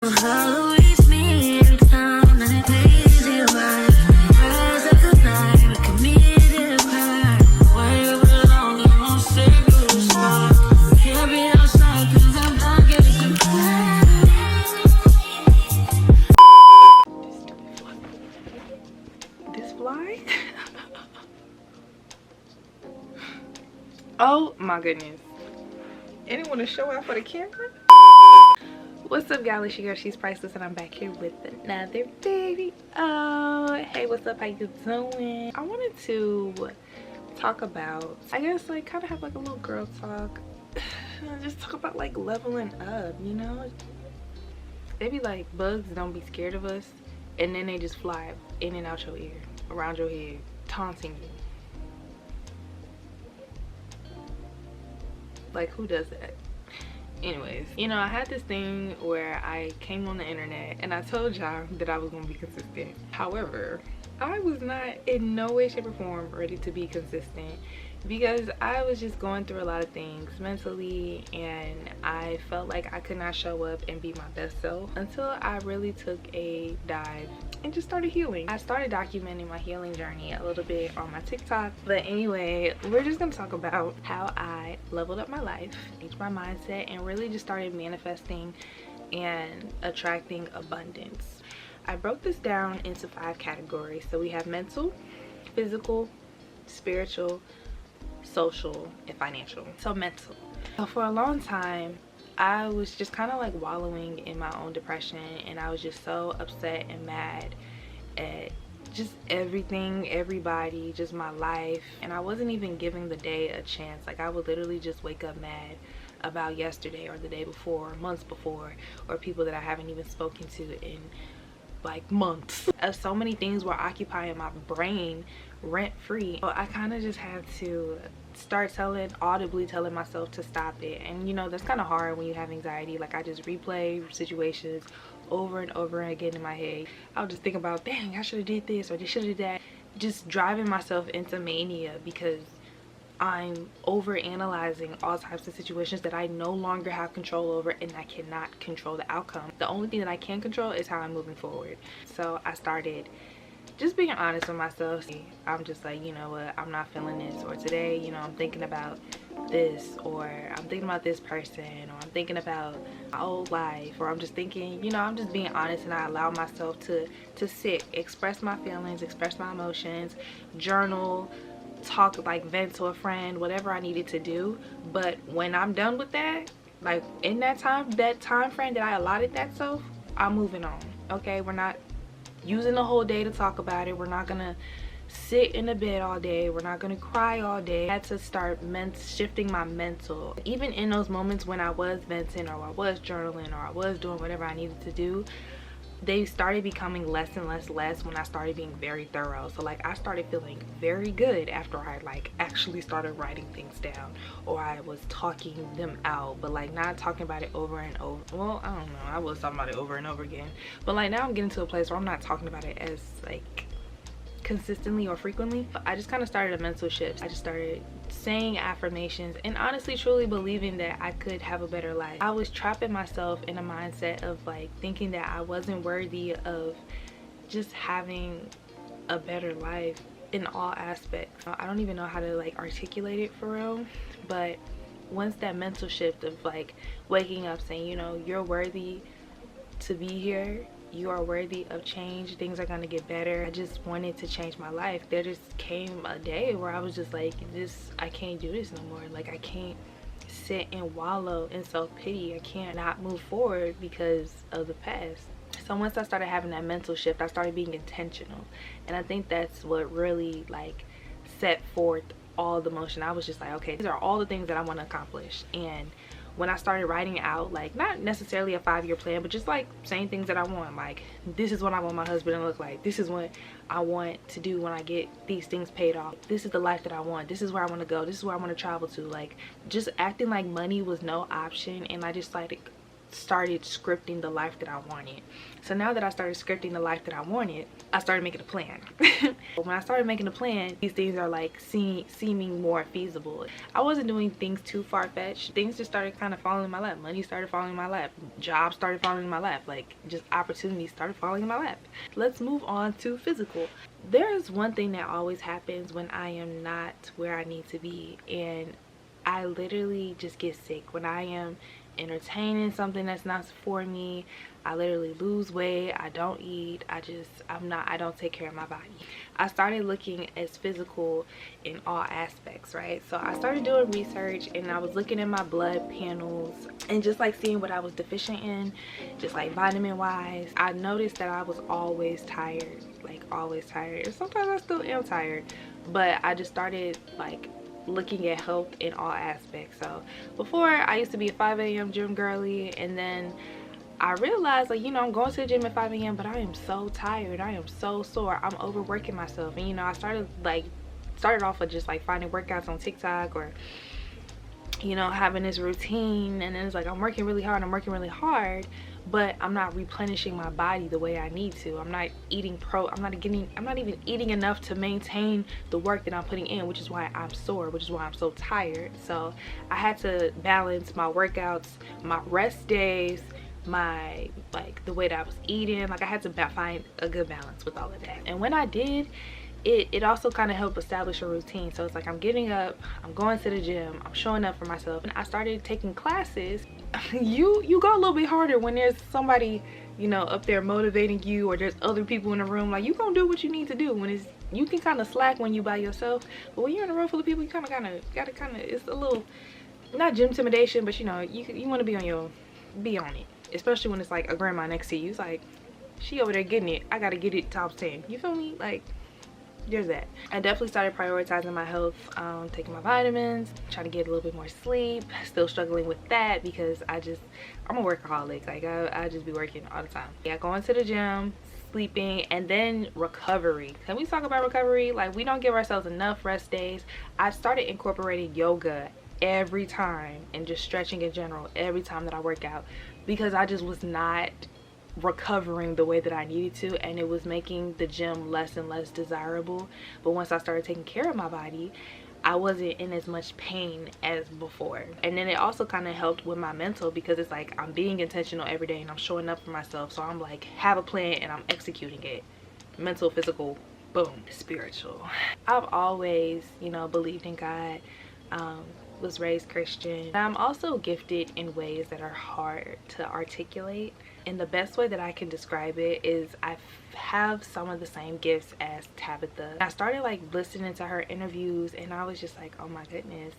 This fly? Oh my goodness. Anyone to show out for the camera? What's up, y'all? It's your girl, She's Priceless, and I'm back here with another video. Hey, what's up? How you doing? I wanted to talk about, I guess, like, kind of have like a little girl talk. Just talk about like leveling up, you know? They be like, bugs don't be scared of us, and then they just fly in and out your ear, around your head, taunting you. Like, who does that? Anyways, you know, I had this thing where I came on the internet and I told y'all that I was gonna be consistent. However, I was not in no way, shape, or form ready to be consistent because I was just going through a lot of things mentally, and I felt like I could not show up and be my best self until I really took a dive and just started healing. I started documenting my healing journey a little bit on my TikTok. But anyway, we're just gonna talk about how I leveled up my life, changed my mindset, and really just started manifesting and attracting abundance. I broke this down into 5 categories. So we have mental, physical, spiritual, social, and financial. So mental. So for a long time, I was just kind of like wallowing in my own depression, and I was just so upset and mad at just everything, everybody, just my life, and I wasn't even giving the day a chance. Like, I would literally just wake up mad about yesterday or the day before, months before, or people that I haven't even spoken to in like months. So many things were occupying my brain rent free. So I kind of just had to start audibly telling myself to stop it. And you know, that's kind of hard when you have anxiety. Like, I just replay situations over and over again in my head. I'll just think about, dang, I should have did this or I should have did that, just driving myself into mania because I'm over analyzing all types of situations that I no longer have control over, and I cannot control the outcome. The only thing that I can control is how I'm moving forward. So I started just being honest with myself. I'm just like, you know what, I'm not feeling this, or today, you know, I'm thinking about this, or I'm thinking about this person, or I'm thinking about my old life, or I'm just thinking, you know, I'm just being honest, and I allow myself to sit, express my feelings, express my emotions, journal, talk, like vent to a friend, whatever I needed to do. But when I'm done with that, like in that time frame that I allotted that self, I'm moving on. Okay, we're not using the whole day to talk about it. We're not gonna sit in the bed all day. We're not gonna cry all day. I had to start shifting my mental. Even in those moments when I was venting, or I was journaling, or I was doing whatever I needed to do, they started becoming less and less when I started being very thorough. So like, I started feeling very good after I like actually started writing things down, or I was talking them out, but like not talking about it over and over. Well, I don't know, I was talking about it over and over again, but like now I'm getting to a place where I'm not talking about it as like consistently or frequently. But I just kind of started a mental shift. I just started saying affirmations and honestly truly believing that I could have a better life. I was trapping myself in a mindset of like thinking that I wasn't worthy of just having a better life in all aspects. I don't even know how to like articulate it for real, but once that mental shift of like waking up saying, you know, you're worthy to be here, you are worthy of change, things are gonna get better. I just wanted to change my life. There just came a day where I was just like, I can't do this no more. Like, I can't sit and wallow in self-pity. I can't not move forward because of the past. So once I started having that mental shift, I started being intentional, and I think that's what really like set forth all the motion. I was just like, okay, these are all the things that I want to accomplish. And when I started writing out, like, not necessarily a 5-year plan, but just like saying things that I want, like, this is what I want my husband to look like, this is what I want to do when I get these things paid off, this is the life that I want, this is where I want to go, this is where I want to travel to. Like, just acting like money was no option, and I just like started scripting the life that I wanted. So now that I started scripting the life that I wanted, I started making a plan. When I started making a plan, these things are like seeming more feasible. I wasn't doing things too far-fetched. Things just started kind of falling in my lap. Money started falling in my lap. Jobs started falling in my lap. Like, just opportunities started falling in my lap. Let's move on to physical. There's one thing that always happens when I am not where I need to be, and I literally just get sick. When I am entertaining something that's not for me, I literally lose weight. I don't eat. I don't take care of my body. I started looking as physical in all aspects, right? So I started doing research, and I was looking at my blood panels and just like seeing what I was deficient in, just like vitamin wise. I noticed that I was always tired, like always tired. And sometimes I still am tired, but I just started like looking at health in all aspects. So before, I used to be a 5 a.m. gym girly, and then I realized, like, you know, I'm going to the gym at 5 a.m. but I am so tired. I am so sore. I'm overworking myself. And you know, I started off with just like finding workouts on TikTok, or you know, having this routine, and then it's like I'm working really hard, but I'm not replenishing my body the way I need to. I'm not eating I'm not even eating enough to maintain the work that I'm putting in, which is why I'm sore, which is why I'm so tired. So I had to balance my workouts, my rest days, my the way that I was eating. Like, I had to find a good balance with all of that. And when I did, it also kind of helped establish a routine. So it's like I'm getting up, I'm going to the gym, I'm showing up for myself, and I started taking classes. You go a little bit harder when there's somebody, you know, up there motivating you, or there's other people in the room. Like, you gonna do what you need to do. When it's, you can kind of slack when you by yourself, but when you're in a room full of people, you gotta it's a little, not gym intimidation, but you know, you want to be on it, especially when it's like a grandma next to you. It's like, she over there getting it, I gotta get it times 10. You feel me? Like, there's that. I definitely started prioritizing my health, taking my vitamins, trying to get a little bit more sleep. Still struggling with that because I'm a workaholic. Like, I just be working all the time. Yeah, going to the gym, sleeping, and then recovery. Can we talk about recovery? Like, we don't give ourselves enough rest days. I started incorporating yoga every time, and just stretching in general every time that I work out, because I just was not recovering the way that I needed to, and it was making the gym less and less desirable. But once I started taking care of my body, I wasn't in as much pain as before. And then it also kind of helped with my mental, because it's like I'm being intentional every day and I'm showing up for myself. So I'm like, have a plan and I'm executing it. Mental, physical, boom. Spiritual. I've always, you know, believed in God, was raised Christian. I'm also gifted in ways that are hard to articulate, and the best way that I can describe it is I have some of the same gifts as Tabitha. I started like listening to her interviews, and I was just like, oh my goodness.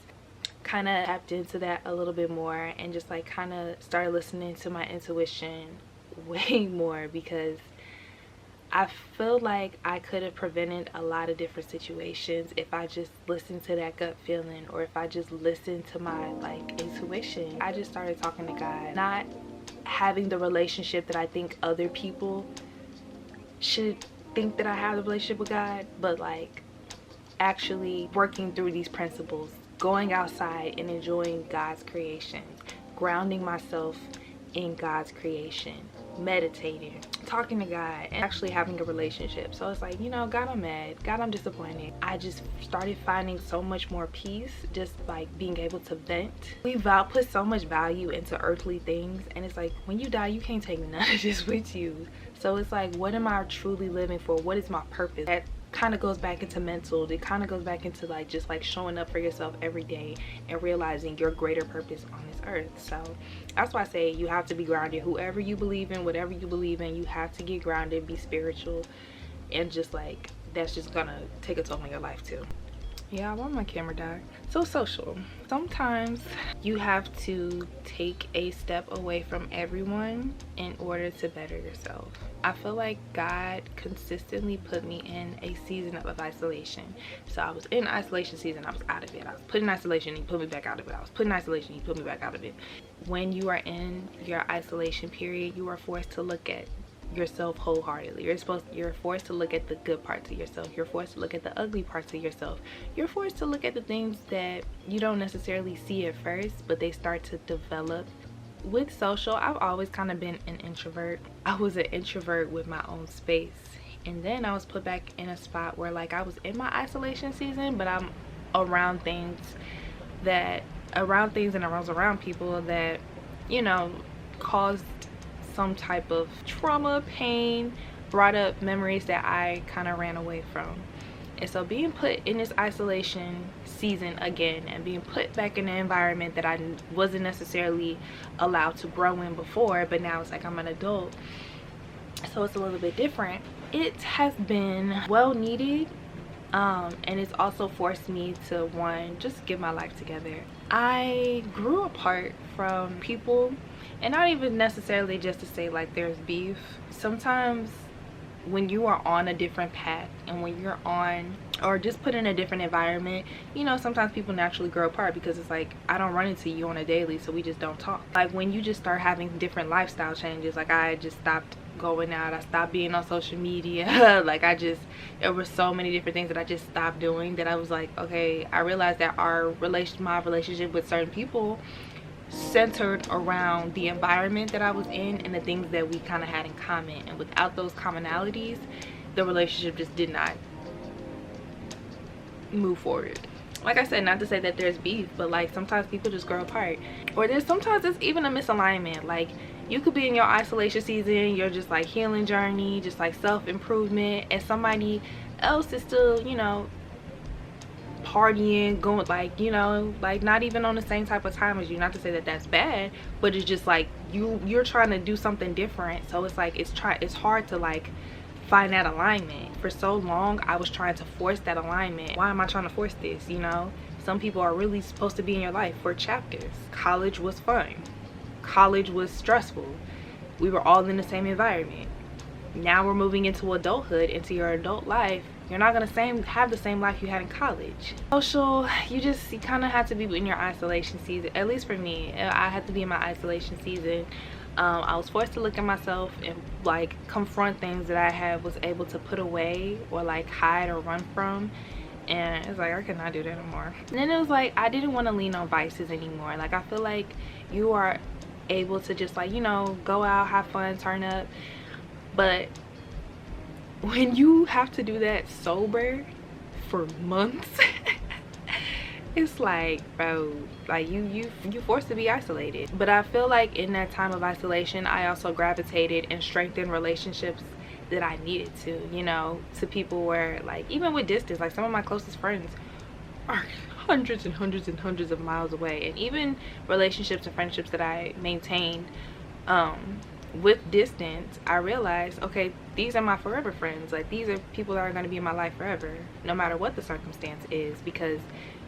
Kind of tapped into that a little bit more, and just like kind of started listening to my intuition way more, because I feel like I could have prevented a lot of different situations if I just listened to that gut feeling, or if I just listened to my like intuition. I just started talking to God, not having the relationship that I think other people should think that I have the relationship with God, but like actually working through these principles, going outside and enjoying God's creation, grounding myself in God's creation, meditating, talking to God, and actually having a relationship. So it's like, you know, God, I'm mad, God, I'm disappointed. I just started finding so much more peace just like being able to vent. We put so much value into earthly things, and it's like when you die, you can't take none of this with you. So it's like, what am I truly living for? What is my purpose? That kind of goes back into mental. It kind of goes back into like just like showing up for yourself every day and realizing your greater purpose on this earth. So that's why I say you have to be grounded. Whoever you believe in, whatever you believe in, you have to get grounded, be spiritual, and just like that's just gonna take a toll on your life too. Yeah, why my camera died? So social. Sometimes you have to take a step away from everyone in order to better yourself. I feel like God consistently put me in a season of isolation. So I was in isolation season, I was out of it. I was put in isolation, he put me back out of it. I was put in isolation, he put me back out of it. When you are in your isolation period, you are forced to look at yourself wholeheartedly. You're forced to look at the good parts of yourself. You're forced to look at the ugly parts of yourself. You're forced to look at the things that you don't necessarily see at first, but they start to develop with social, I've always kind of been an introvert. I was an introvert with my own space, and then I was put back in a spot where like I was in my isolation season, but I'm around things and I was around people that, you know, caused some type of trauma, pain, brought up memories that I kind of ran away from. And so being put in this isolation season again and being put back in an environment that I wasn't necessarily allowed to grow in before, but now it's like I'm an adult, so it's a little bit different. It has been well needed, and it's also forced me to, one, just get my life together. I grew apart from people, and not even necessarily just to say like there's beef. Sometimes when you are on a different path and when you're on or just put in a different environment, you know, sometimes people naturally grow apart because it's like I don't run into you on a daily, so we just don't talk. Like when you just start having different lifestyle changes, like I just stopped going out, I stopped being on social media, like there were so many different things that I just stopped doing, that I was like, okay, I realized that my relationship with certain people centered around the environment that I was in and the things that we kind of had in common, and without those commonalities the relationship just did not move forward. Like I said, not to say that there's beef, but like sometimes people just grow apart, or sometimes it's even a misalignment. Like you could be in your isolation season, you're just like healing journey, just like self-improvement, and somebody else is still, you know, partying, going, like, you know, like not even on the same type of time as you. Not to say that that's bad, but it's just like you're trying to do something different, so it's like it's hard to like find that alignment. For so long I was trying to force that alignment. Why am I trying to force this? You know, some people are really supposed to be in your life for chapters. College was fun, college was stressful, we were all in the same environment. Now we're moving into adulthood, into your adult life. You're not gonna have the same life you had in college. Social, you kind of have to be in your isolation season. At least for me, I had to be in my isolation season. I was forced to look at myself and like confront things that I was able to put away or like hide or run from, and it's like I could not do that anymore. And then it was like I didn't want to lean on vices anymore. Like I feel like you are able to just like, you know, go out, have fun, turn up, but when you have to do that sober for months it's like, bro, like you forced to be isolated. But I feel like in that time of isolation I also gravitated and strengthened relationships that I needed to, you know, to people where like even with distance, like some of my closest friends are hundreds and hundreds and hundreds of miles away, and even relationships and friendships that I maintained with distance, I realized, okay, these are my forever friends. Like these are people that are going to be in my life forever, no matter what the circumstance is, because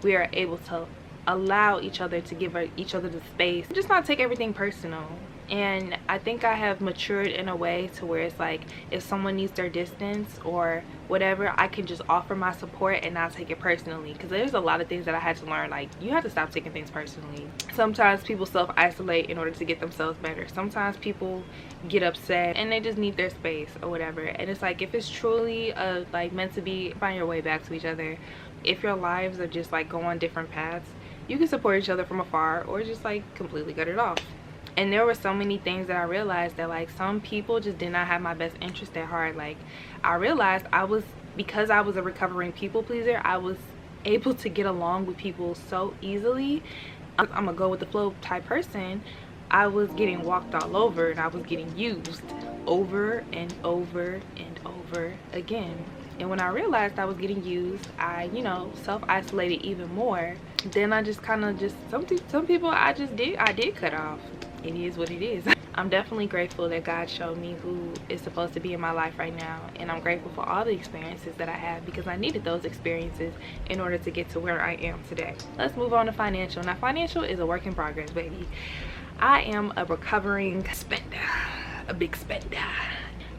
we are able to allow each other to give each other the space, just not take everything personal. And I think I have matured in a way to where it's like if someone needs their distance or whatever, I can just offer my support and not take it personally, because there's a lot of things that I had to learn. Like you have to stop taking things personally. Sometimes people self-isolate in order to get themselves better. Sometimes people get upset and they just need their space or whatever, and it's like if it's truly like meant to be, find your way back to each other. If your lives are just like go on different paths, you can support each other from afar or just like completely cut it off. And there were so many things that I realized that like some people just did not have my best interest at heart. Like I realized because I was a recovering people pleaser, I was able to get along with people so easily. I'm a go with the flow type person. I was getting walked all over and I was getting used over and over and over again. And when I realized I was getting used, I, you know, self-isolated even more. Then I just kind of some people I did cut off. It is what it is. I'm definitely grateful that God showed me who is supposed to be in my life right now, and I'm grateful for all the experiences that I have, because I needed those experiences in order to get to where I am today. Let's move on to financial. Now financial is a work in progress, baby. I am a recovering spender, a big spender.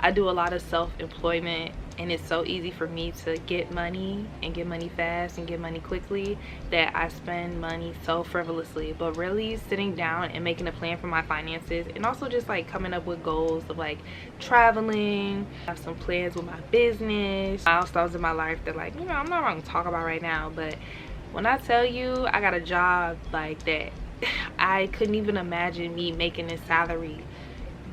I do a lot of self-employment, and it's so easy for me to get money and get money fast and get money quickly that I spend money so frivolously. But really sitting down and making a plan for my finances, and also just like coming up with goals of like traveling, have some plans with my business, milestones in my life that, like, you know, I'm not gonna talk about right now. But when I tell you I got a job like that I couldn't even imagine me making this salary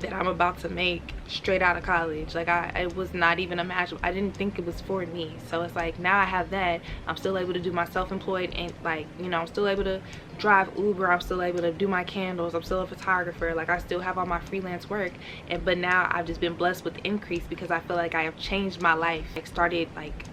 that I'm about to make straight out of college. Like it was not even imaginable. I didn't think it was for me. So it's like now I have that. I'm still able to do my self-employed, and like, you know, I'm still able to drive Uber. I'm still able to do my candles. I'm still a photographer. Like I still have all my freelance work. But now I've just been blessed with increase because I feel like I have changed my life. I started like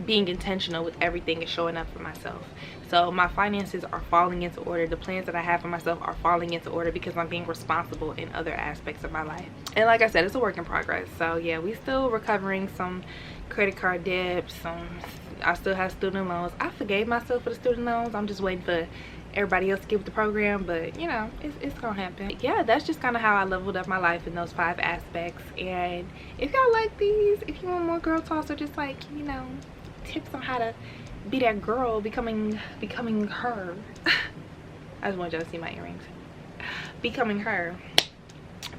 being intentional with everything and showing up for myself. So my finances are falling into order. The plans that I have for myself are falling into order because I'm being responsible in other aspects of my life. And like I said, it's a work in progress. So yeah, we still recovering some credit card debt. I still have student loans. I forgave myself for the student loans. I'm just waiting for everybody else to get with the program, but you know, it's gonna happen. Yeah, that's just kind of how I leveled up my life in those 5 aspects. And if y'all like these, if you want more girl talks or just like, you know, tips on how to be that girl, becoming her. I just want y'all to see my earrings. Becoming her.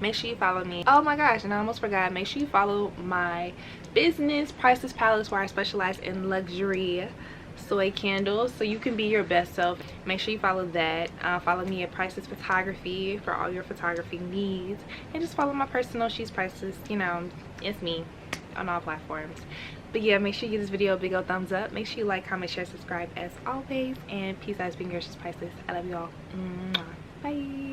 Make sure you follow me. Oh my gosh, and I almost forgot. Make sure you follow my business, Priceless Palace, where I specialize in luxury soy candles, so you can be your best self. Make sure you follow that. Follow me at Priceless Photography for all your photography needs, and just follow my personal She's Priceless. You know, it's me on all platforms. But yeah, make sure you give this video a big old thumbs up. Make sure you like, comment, share, subscribe as always, and peace out. It's been your She's Priceless. I love you all. Bye.